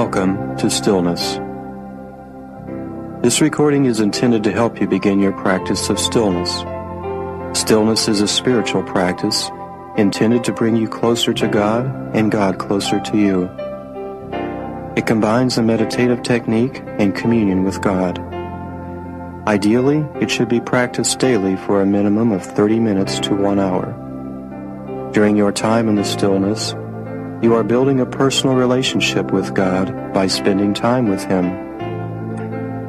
Welcome to Stillness. This recording is intended to help you begin your practice of stillness. Stillness is a spiritual practice intended to bring you closer to God and God closer to you. It combines a meditative technique and communion with God. Ideally, it should be practiced daily for a minimum of 30 minutes to 1 hour. During your time in the stillness, you are building a personal relationship with God by spending time with Him.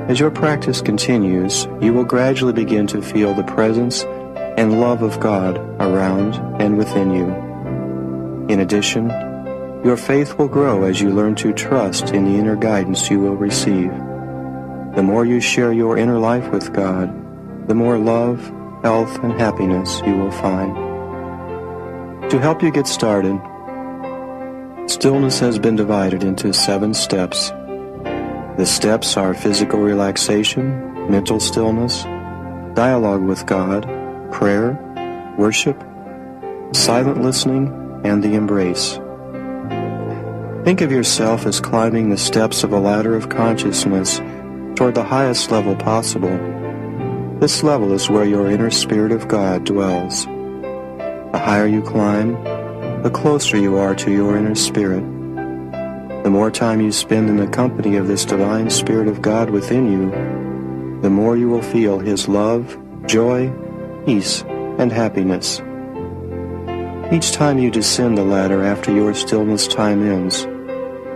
As your practice continues, you will gradually begin to feel the presence and love of God around and within you. In addition, your faith will grow as you learn to trust in the inner guidance you will receive. The more you share your inner life with God, the more love, health, and happiness you will find. To help you get started, stillness has been divided into 7 steps. The steps are physical relaxation, mental stillness, dialogue with God, prayer, worship, silent listening, and the embrace. Think of yourself as climbing the steps of a ladder of consciousness toward the highest level possible. This level is where your inner spirit of God dwells. The higher you climb, the closer you are to your inner spirit. The more time you spend in the company of this divine Spirit of God within you, the more you will feel His love, joy, peace, and happiness. Each time you descend the ladder after your stillness time ends,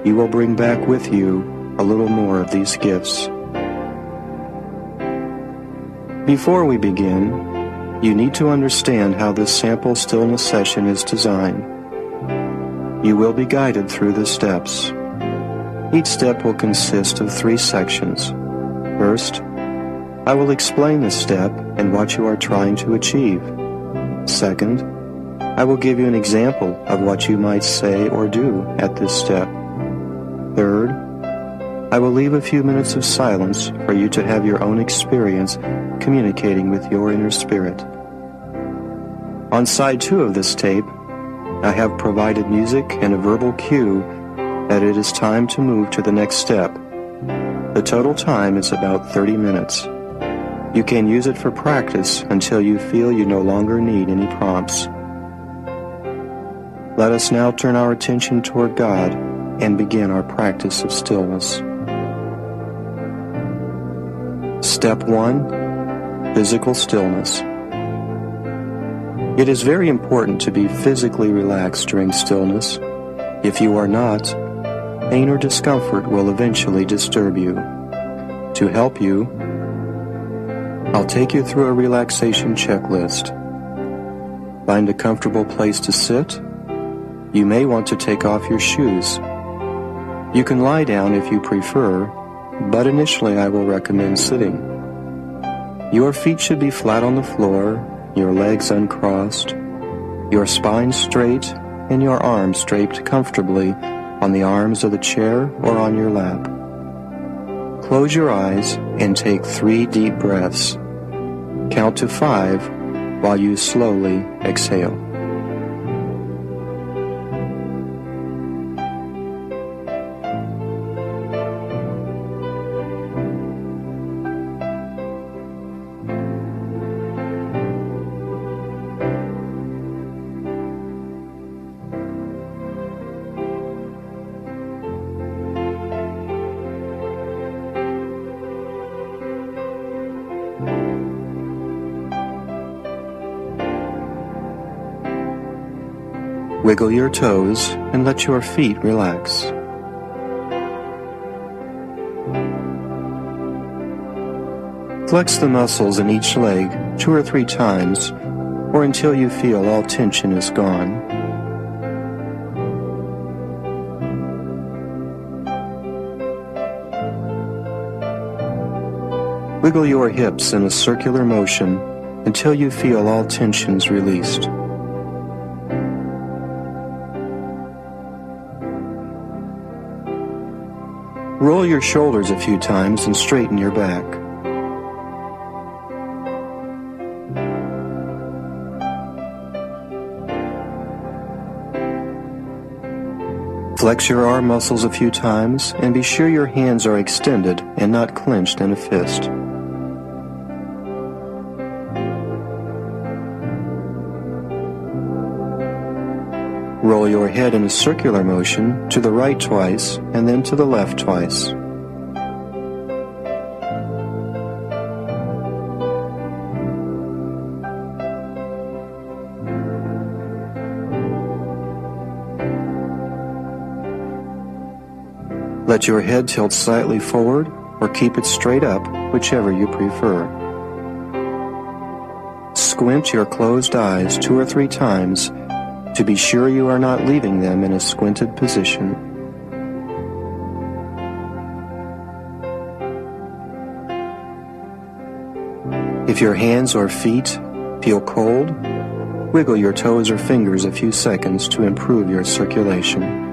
you will bring back with you a little more of these gifts. Before we begin, you need to understand how this sample stillness session is designed. You will be guided through the steps. Each step will consist of 3 sections. First, I will explain the step and what you are trying to achieve. Second, I will give you an example of what you might say or do at this step. Third, I will leave a few minutes of silence for you to have your own experience communicating with your inner spirit. On side 2 of this tape, I have provided music and a verbal cue that it is time to move to the next step. The total time is about 30 minutes. You can use it for practice until you feel you no longer need any prompts. Let us now turn our attention toward God and begin our practice of stillness. Step 1. Physical stillness. It is very important to be physically relaxed during stillness. If you are not, pain or discomfort will eventually disturb you. To help you, I'll take you through a relaxation checklist. Find a comfortable place to sit. You may want to take off your shoes. You can lie down if you prefer, but initially I will recommend sitting. Your feet should be flat on the floor, your legs uncrossed, your spine straight, and your arms draped comfortably on the arms of the chair or on your lap. Close your eyes and take 3 deep breaths. Count to 5 while you slowly exhale. Wiggle your toes and let your feet relax. Flex the muscles in each leg 2 or 3 times, or until you feel all tension is gone. Wiggle your hips in a circular motion until you feel all tensions released. Roll your shoulders a few times and straighten your back. Flex your arm muscles a few times and be sure your hands are extended and not clenched in a fist. Roll your head in a circular motion to the right twice and then to the left twice. Let your head tilt slightly forward or keep it straight up, whichever you prefer. Squint your closed eyes 2 or 3 times to be sure you are not leaving them in a squinted position. If your hands or feet feel cold, wiggle your toes or fingers a few seconds to improve your circulation.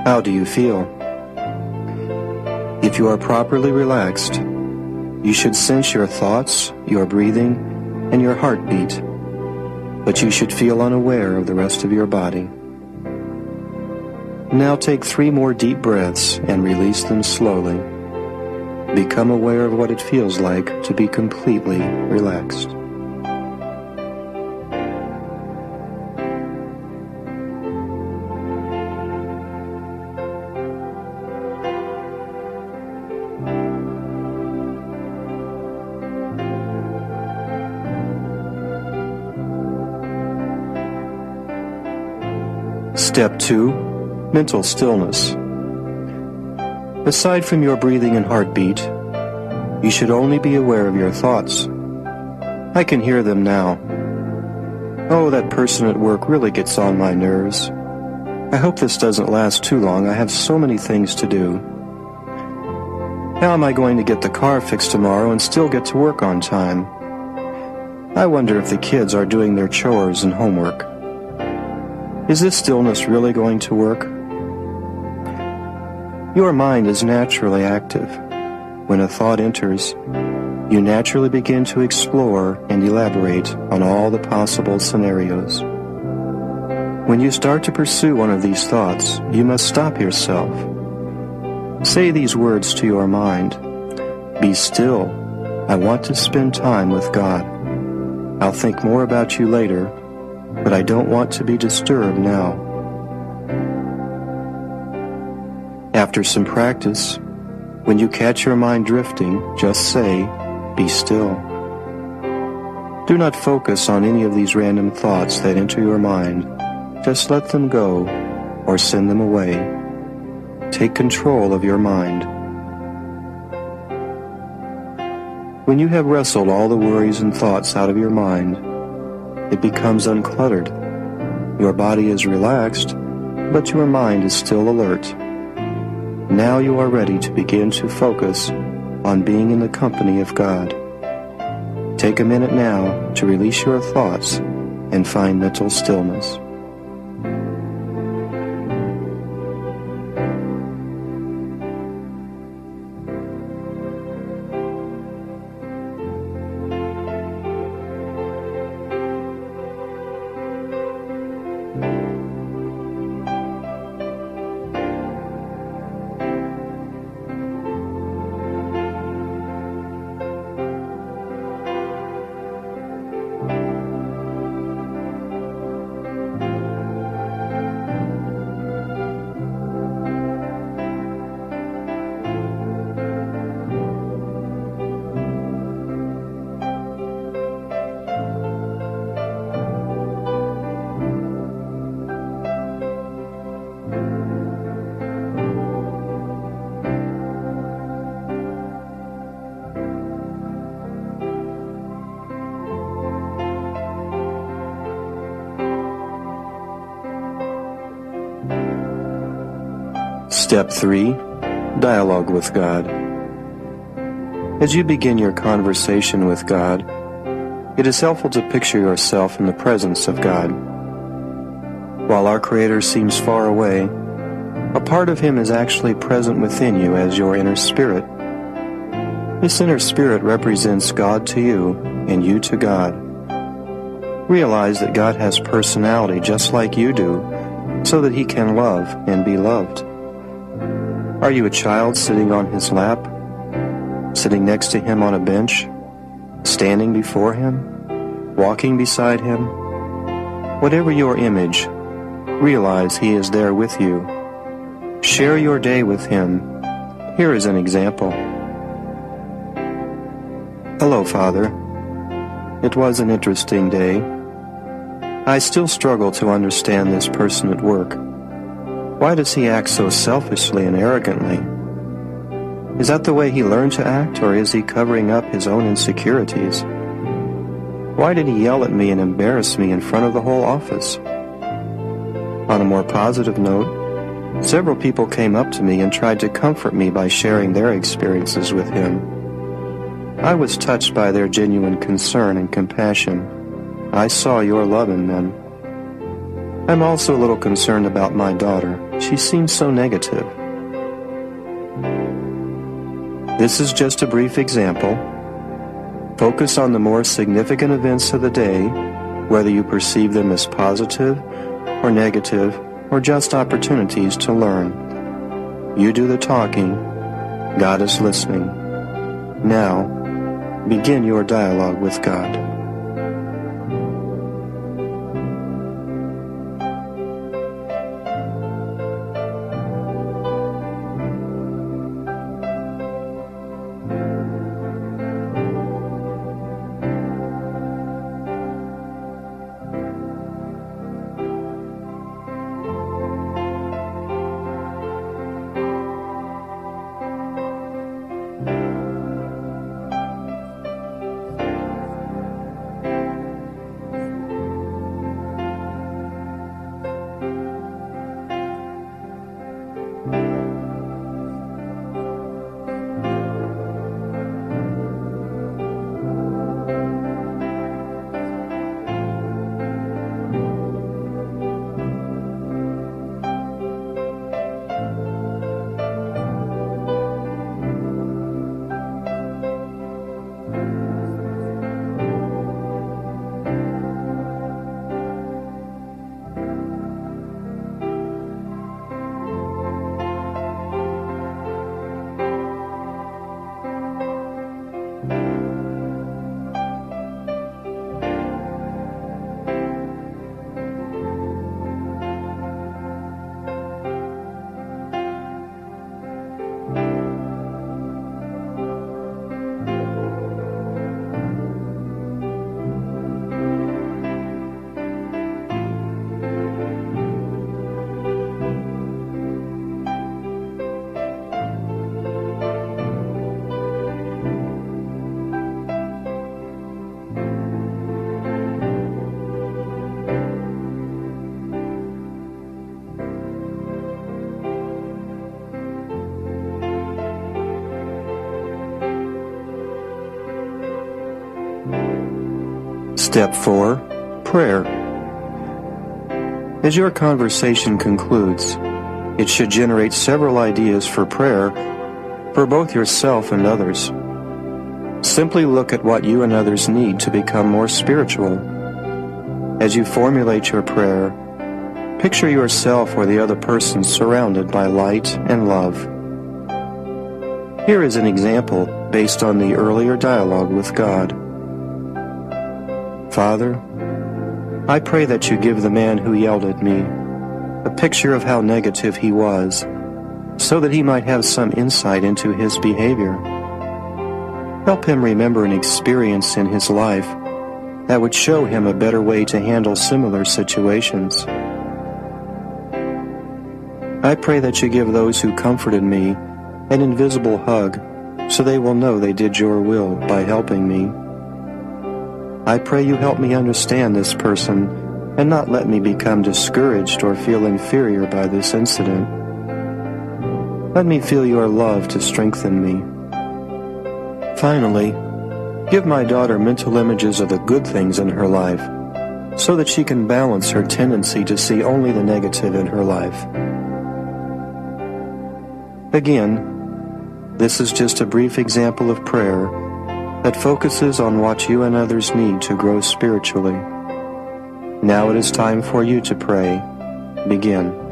How do you feel? If you are properly relaxed, you should sense your thoughts, your breathing, and your heartbeat, but you should feel unaware of the rest of your body. Now take 3 more deep breaths and release them slowly. Become aware of what it feels like to be completely relaxed. Step 2, mental stillness. Aside from your breathing and heartbeat, you should only be aware of your thoughts. I can hear them now. Oh, that person at work really gets on my nerves. I hope this doesn't last too long. I have so many things to do. How am I going to get the car fixed tomorrow and still get to work on time? I wonder if the kids are doing their chores and homework. Is this stillness really going to work? Your mind is naturally active. When a thought enters, you naturally begin to explore and elaborate on all the possible scenarios. When you start to pursue one of these thoughts, you must stop yourself. Say these words to your mind. Be still. I want to spend time with God. I'll think more about you later, but I don't want to be disturbed now. After some practice, when you catch your mind drifting, just say, be still. Do not focus on any of these random thoughts that enter your mind. Just let them go or send them away. Take control of your mind. When you have wrestled all the worries and thoughts out of your mind, it becomes uncluttered. Your body is relaxed, but your mind is still alert. Now you are ready to begin to focus on being in the company of God. Take a minute now to release your thoughts and find mental stillness. Step 3, dialogue with God. As you begin your conversation with God, it is helpful to picture yourself in the presence of God. While our Creator seems far away, a part of Him is actually present within you as your inner spirit. This inner spirit represents God to you and you to God. Realize that God has personality just like you do, so that He can love and be loved. Are you a child sitting on His lap? Sitting next to Him on a bench? Standing before Him? Walking beside Him? Whatever your image, realize He is there with you. Share your day with Him. Here is an example. Hello, Father. It was an interesting day. I still struggle to understand this person at work. Why does he act so selfishly and arrogantly? Is that the way he learned to act, or is he covering up his own insecurities? Why did he yell at me and embarrass me in front of the whole office? On a more positive note, several people came up to me and tried to comfort me by sharing their experiences with him. I was touched by their genuine concern and compassion. I saw your love in them. I'm also a little concerned about my daughter. She seems so negative. This is just a brief example. Focus on the more significant events of the day, whether you perceive them as positive or negative or just opportunities to learn. You do the talking. God is listening. Now, begin your dialogue with God. Step 4. Prayer. As your conversation concludes, it should generate several ideas for prayer for both yourself and others. Simply look at what you and others need to become more spiritual. As you formulate your prayer, picture yourself or the other person surrounded by light and love. Here is an example based on the earlier dialogue with God. Father, I pray that you give the man who yelled at me a picture of how negative he was, so that he might have some insight into his behavior. Help him remember an experience in his life that would show him a better way to handle similar situations. I pray that you give those who comforted me an invisible hug, so they will know they did your will by helping me. I pray you help me understand this person and not let me become discouraged or feel inferior by this incident. Let me feel your love to strengthen me. Finally, give my daughter mental images of the good things in her life, so that she can balance her tendency to see only the negative in her life. Again, this is just a brief example of prayer that focuses on what you and others need to grow spiritually. Now it is time for you to pray. Begin.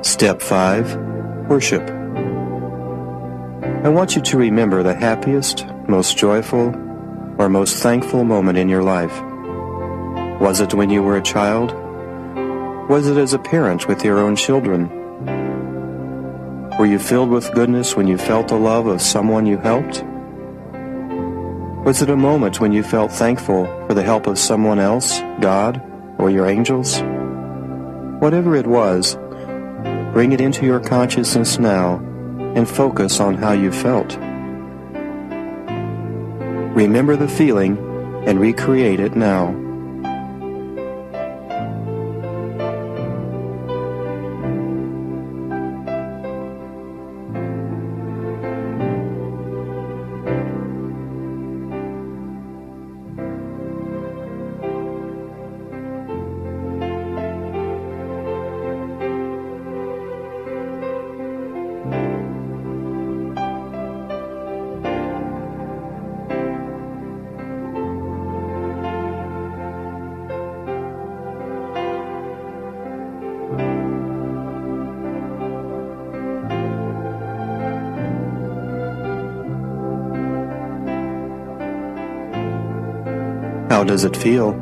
Step 5. Worship. I want you to remember the happiest, most joyful, or most thankful moment in your life. Was it when you were a child? Was it as a parent with your own children? Were you filled with goodness when you felt the love of someone you helped? Was it a moment when you felt thankful for the help of someone else, God, or your angels? Whatever it was, bring it into your consciousness now and focus on how you felt. Remember the feeling and recreate it now. How does it feel?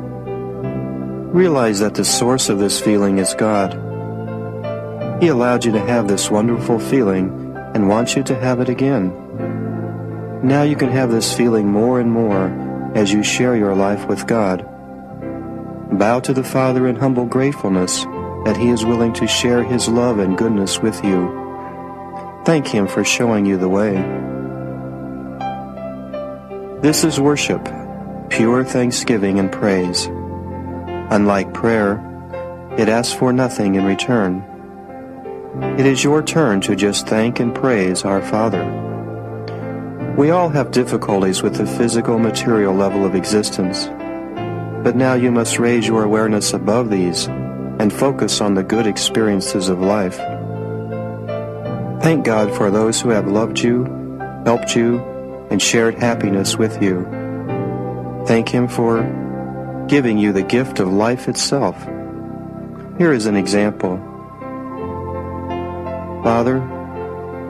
Realize that the source of this feeling is God. He allowed you to have this wonderful feeling and wants you to have it again. Now you can have this feeling more and more as you share your life with God. Bow to the Father in humble gratefulness that He is willing to share His love and goodness with you. Thank Him for showing you the way. This is worship, pure thanksgiving and praise. Unlike prayer, it asks for nothing in return. It is your turn to just thank and praise our Father. We all have difficulties with the physical, material level of existence, but now you must raise your awareness above these and focus on the good experiences of life. Thank God for those who have loved you, helped you, and shared happiness with you. Thank Him for giving you the gift of life itself. Here is an example. Father,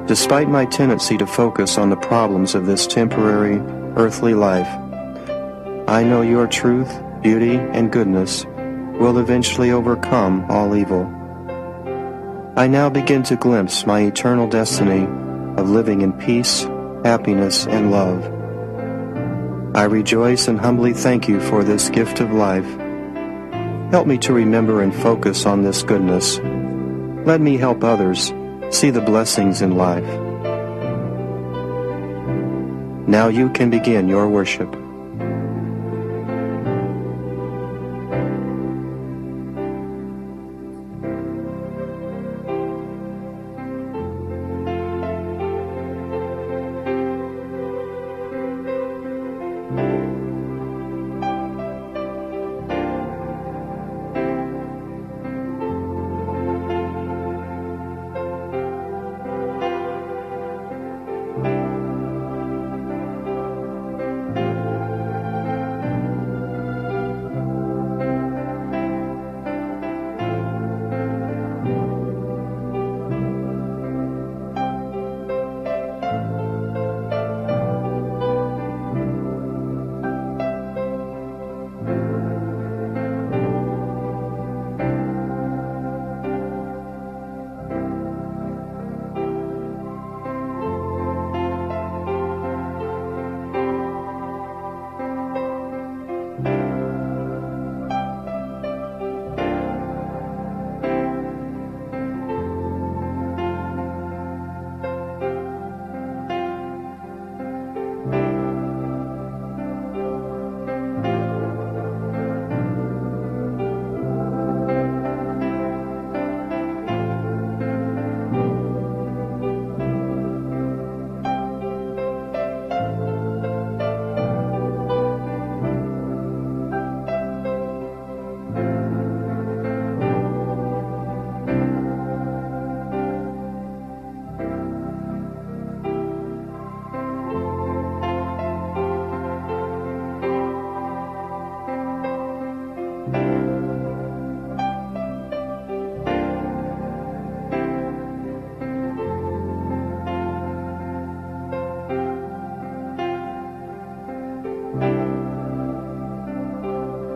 despite my tendency to focus on the problems of this temporary, earthly life, I know your truth, beauty, and goodness will eventually overcome all evil. I now begin to glimpse my eternal destiny of living in peace, happiness, and love. I rejoice and humbly thank you for this gift of life Help me to remember and focus on this goodness. Let me help others see the blessings in life. Now you can begin your worship.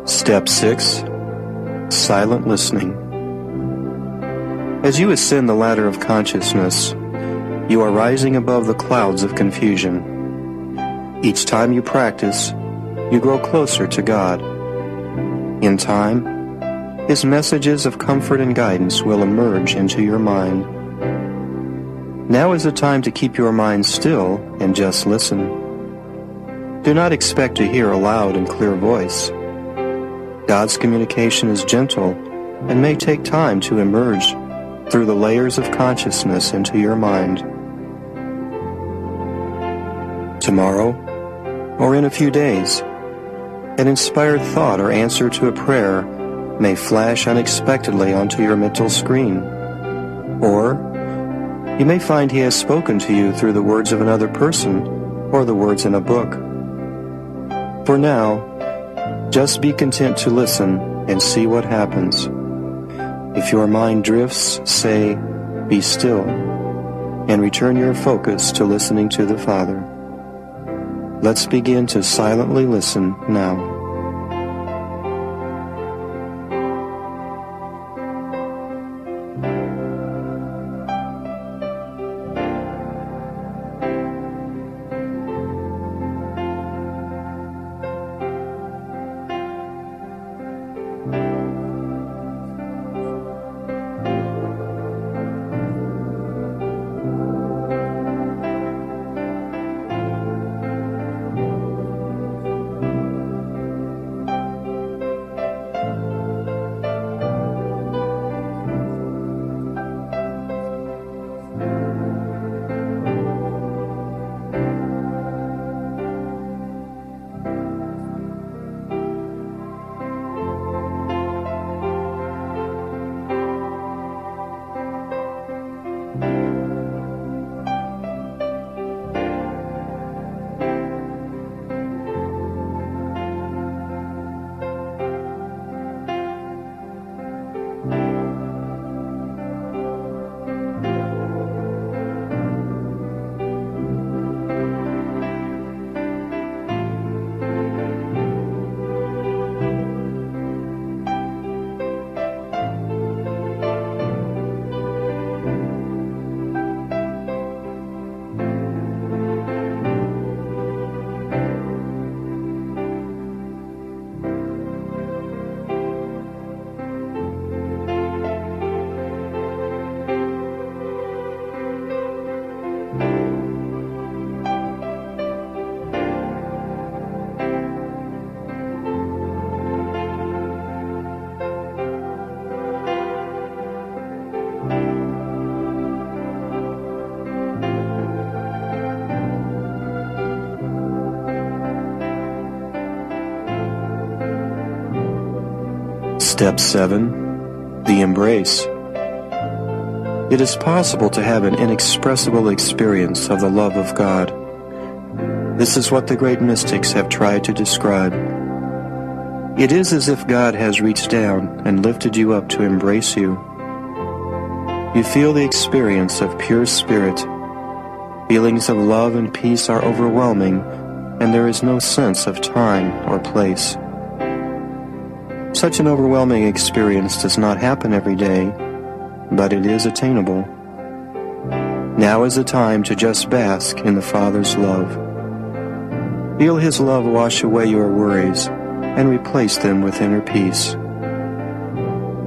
Step 6. Silent listening. As you ascend the ladder of consciousness, you are rising above the clouds of confusion. Each time you practice, you grow closer to God. In time, His messages of comfort and guidance will emerge into your mind. Now is the time to keep your mind still and just listen. Do not expect to hear a loud and clear voice. God's communication is gentle and may take time to emerge through the layers of consciousness into your mind. Tomorrow, or in a few days, an inspired thought or answer to a prayer may flash unexpectedly onto your mental screen. Or you may find He has spoken to you through the words of another person or the words in a book. For now, just be content to listen and see what happens. If your mind drifts, say, "Be still," and return your focus to listening to the Father. Let's begin to silently listen now. Step 7. The Embrace. It is possible to have an inexpressible experience of the love of God. This is what the great mystics have tried to describe. It is as if God has reached down and lifted you up to embrace you. You feel the experience of pure spirit. Feelings of love and peace are overwhelming, and there is no sense of time or place. Such an overwhelming experience does not happen every day, but it is attainable. Now is the time to just bask in the Father's love. Feel His love wash away your worries and replace them with inner peace.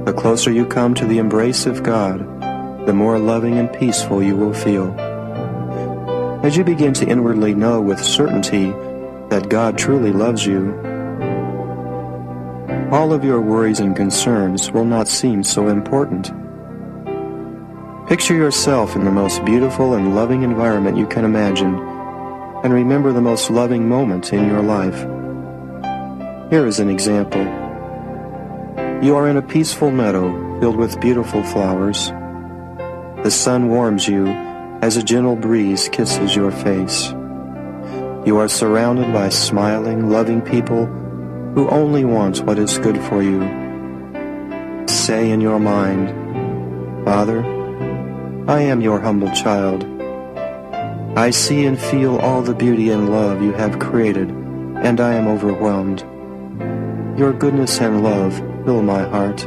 The closer you come to the embrace of God, the more loving and peaceful you will feel. As you begin to inwardly know with certainty that God truly loves you, all of your worries and concerns will not seem so important. Picture yourself in the most beautiful and loving environment you can imagine, and remember the most loving moment in your life. Here is an example. You are in a peaceful meadow filled with beautiful flowers. The sun warms you as a gentle breeze kisses your face. You are surrounded by smiling, loving people who only want what is good for you. Say in your mind, Father, I am your humble child. I see and feel all the beauty and love you have created, and I am overwhelmed. Your goodness and love fill my heart.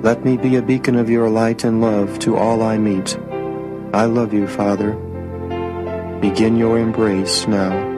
Let me be a beacon of your light and love to all I meet. I love you, Father. Begin your embrace now.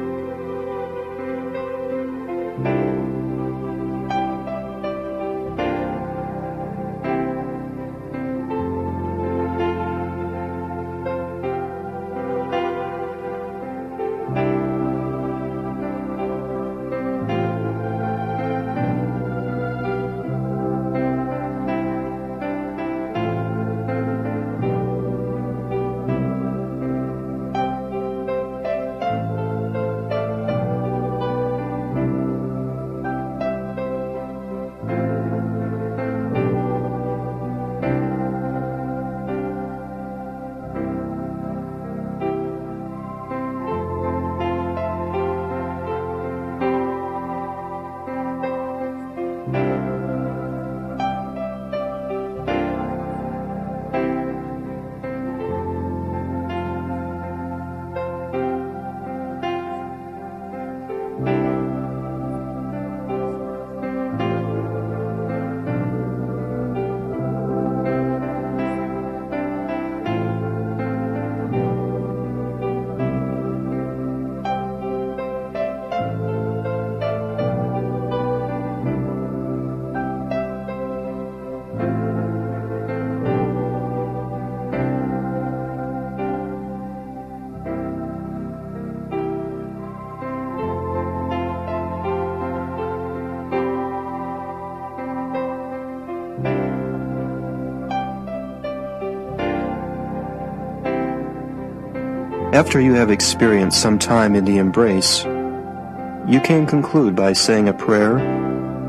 After you have experienced some time in the embrace, you can conclude by saying a prayer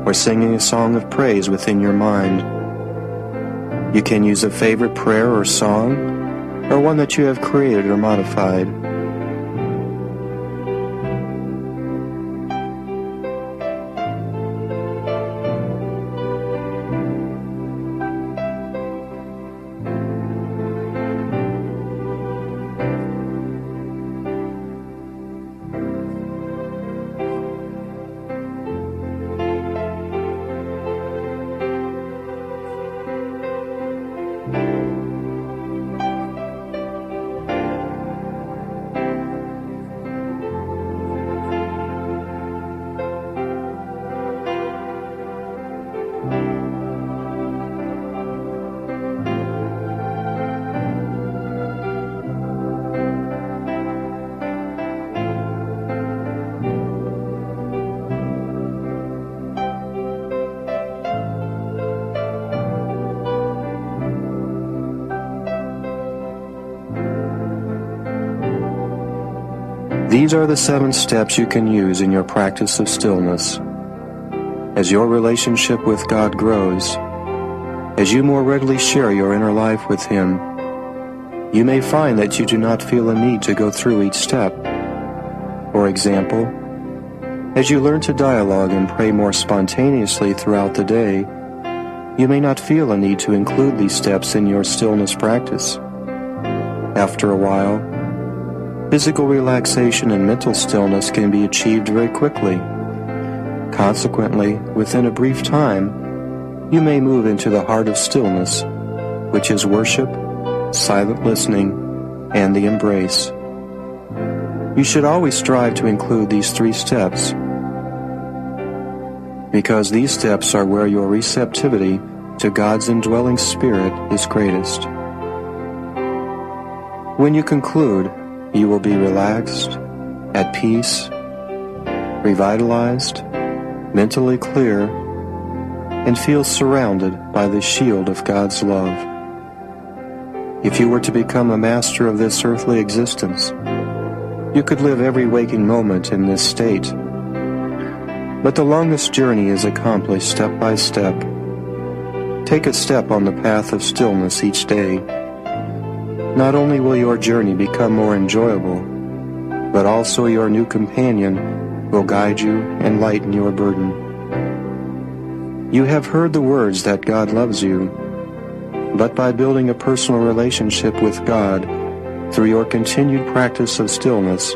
or singing a song of praise within your mind. You can use a favorite prayer or song, or one that you have created or modified. These are the 7 steps you can use in your practice of stillness. As your relationship with God grows, as you more readily share your inner life with Him, you may find that you do not feel a need to go through each step. For example, as you learn to dialogue and pray more spontaneously throughout the day, you may not feel a need to include these steps in your stillness practice. After a while, physical relaxation and mental stillness can be achieved very quickly. Consequently, within a brief time, you may move into the heart of stillness, which is worship, silent listening, and the embrace. You should always strive to include these 3 steps, because these steps are where your receptivity to God's indwelling Spirit is greatest. When you conclude, you will be relaxed, at peace, revitalized, mentally clear, and feel surrounded by the shield of God's love. If you were to become a master of this earthly existence, you could live every waking moment in this state. But the longest journey is accomplished step by step. Take a step on the path of stillness each day. Not only will your journey become more enjoyable, but also your new companion will guide you and lighten your burden. You have heard the words that God loves you, but by building a personal relationship with God through your continued practice of stillness,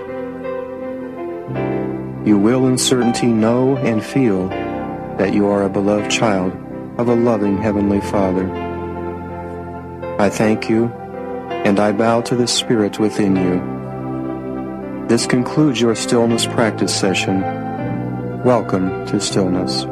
you will in certainty know and feel that you are a beloved child of a loving Heavenly Father. I thank you, and I bow to the Spirit within you. This concludes your stillness practice session. Welcome to stillness.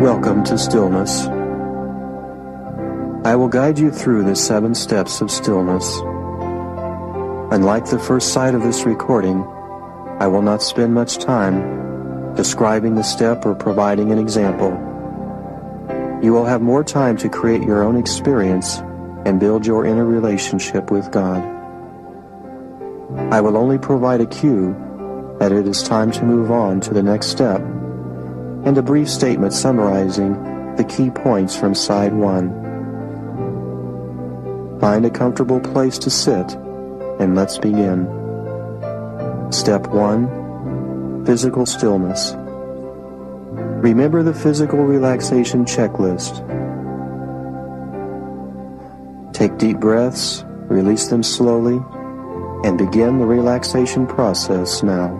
Welcome to stillness. I will guide you through the 7 steps of stillness. Unlike the first side of this recording, I will not spend much time describing the step or providing an example. You will have more time to create your own experience and build your inner relationship with God. I will only provide a cue that it is time to move on to the next step, and a brief statement summarizing the key points from side 1. Find a comfortable place to sit, and let's begin. Step 1. Physical stillness. Remember the physical relaxation checklist. Take deep breaths, release them slowly, and begin the relaxation process now.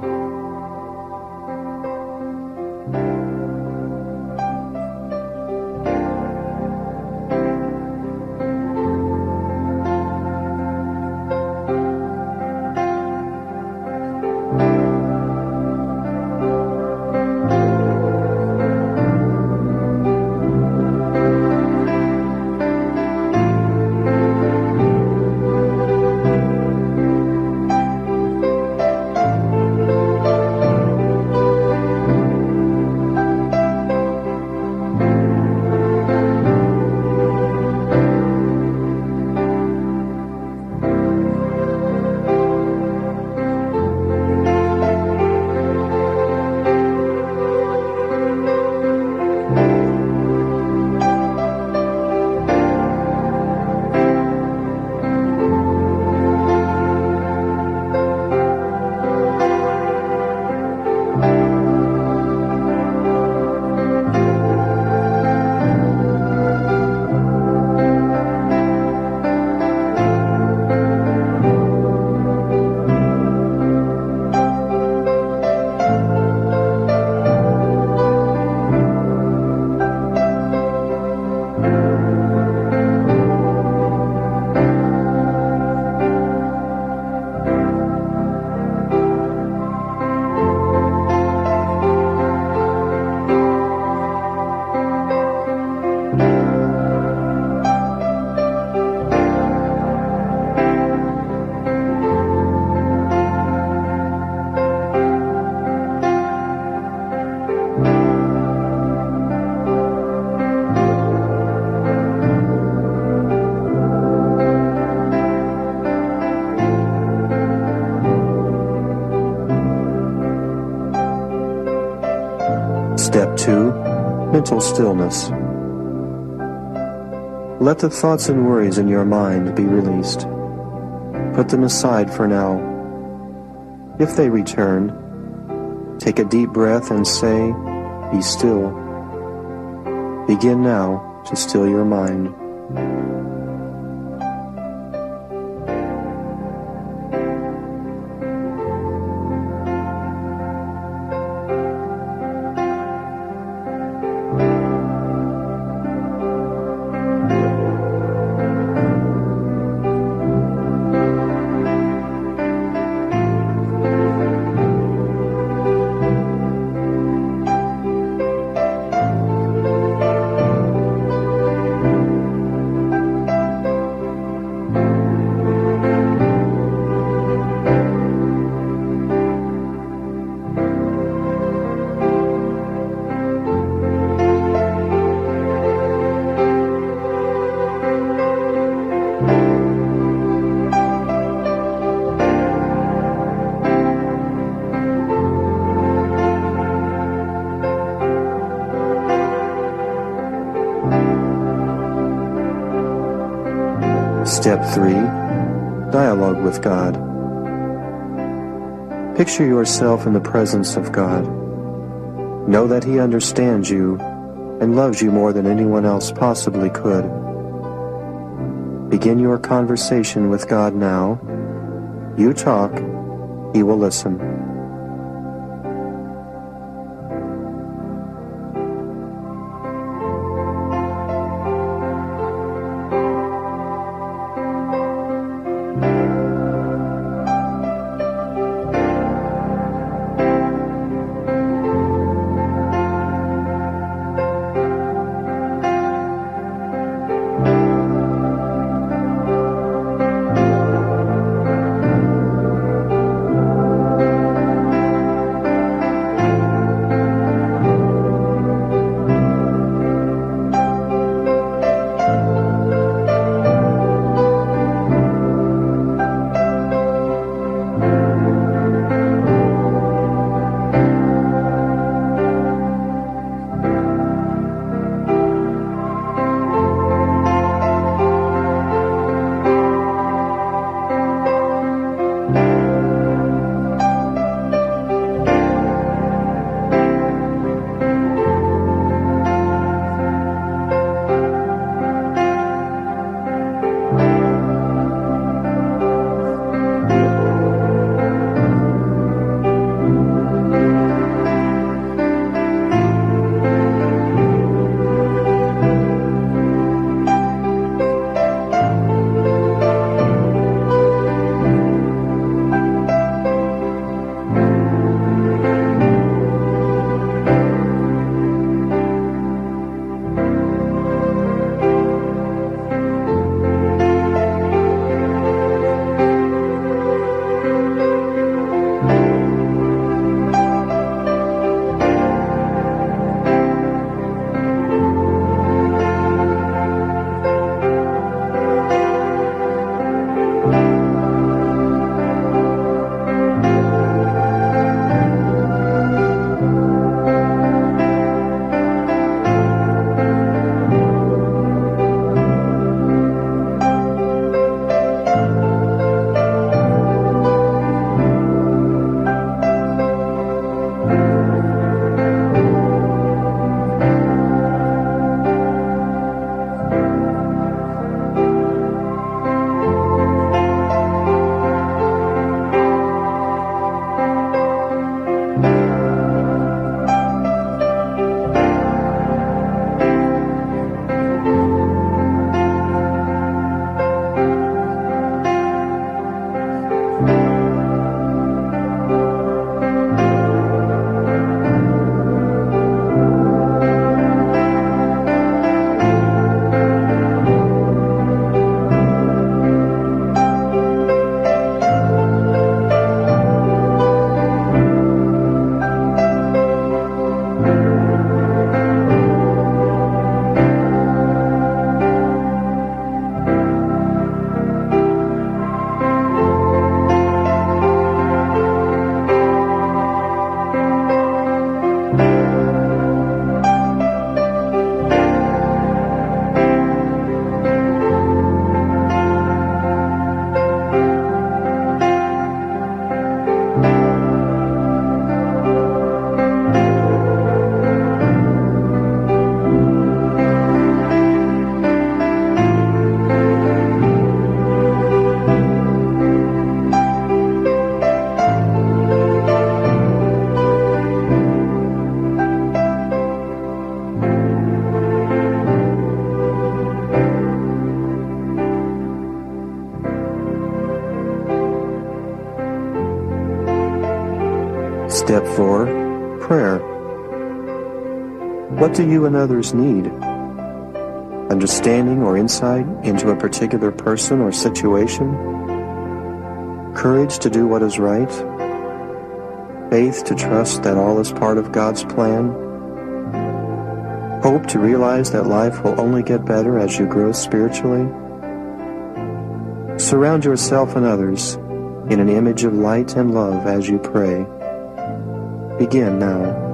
2. Mental stillness. Let the thoughts and worries in your mind be released. Put them aside for now. If they return, take a deep breath and say, "Be still." Begin now to still your mind. Step 3. Dialogue with God. Picture yourself in the presence of God. Know that He understands you and loves you more than anyone else possibly could. Begin your conversation with God now. You talk, He will listen. Step 4. Prayer. What do you and others need? Understanding or insight into a particular person or situation? Courage to do what is right? Faith to trust that all is part of God's plan? Hope to realize that life will only get better as you grow spiritually? Surround yourself and others in an image of light and love as you pray. Begin now.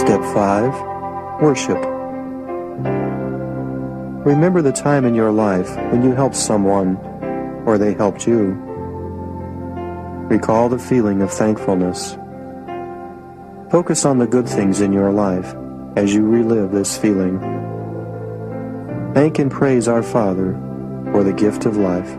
Step 5. Worship. Remember the time in your life when you helped someone or they helped you. Recall the feeling of thankfulness. Focus on the good things in your life as you relive this feeling. Thank and praise our Father for the gift of life.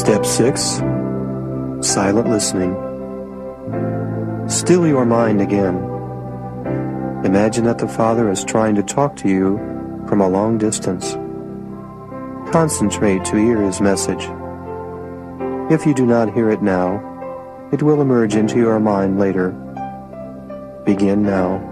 Step 6. Silent listening. Still your mind again. Imagine that the Father is trying to talk to you from a long distance. Concentrate to hear His message. If you do not hear it now, it will emerge into your mind later. Begin now.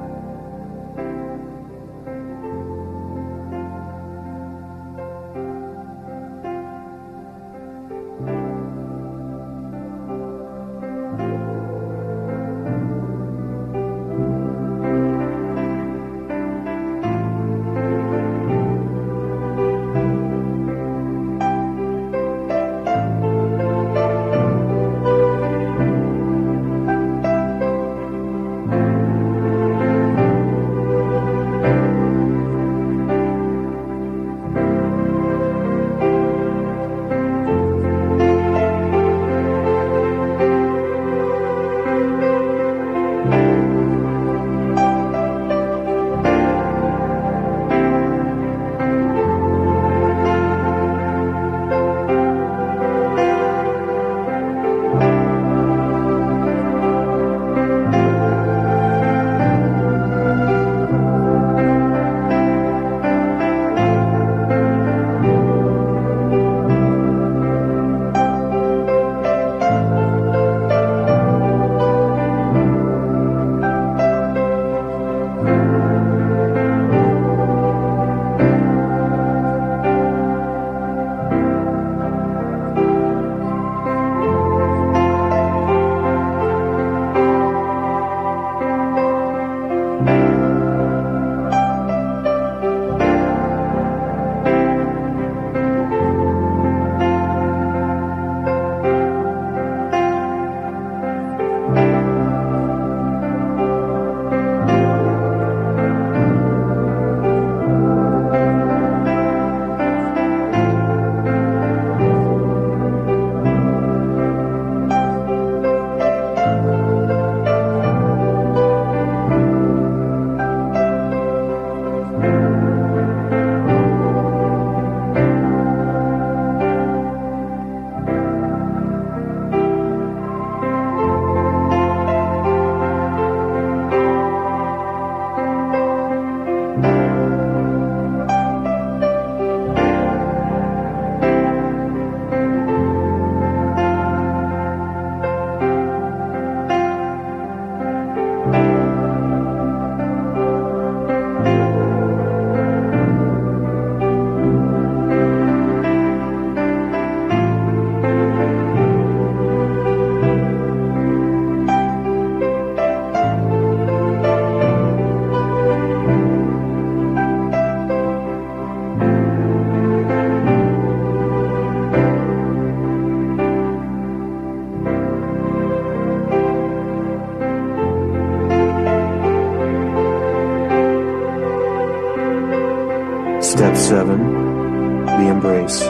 Step 7. The embrace.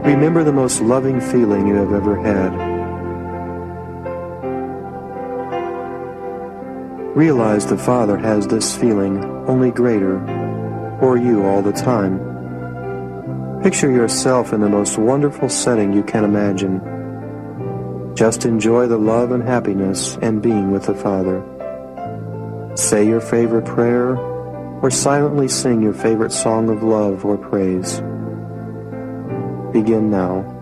Remember the most loving feeling you have ever had. Realize the Father has this feeling, only greater, for you all the time. Picture yourself in the most wonderful setting you can imagine. Just enjoy the love and happiness and being with the Father. Say your favorite prayer, or silently sing your favorite song of love or praise. Begin now.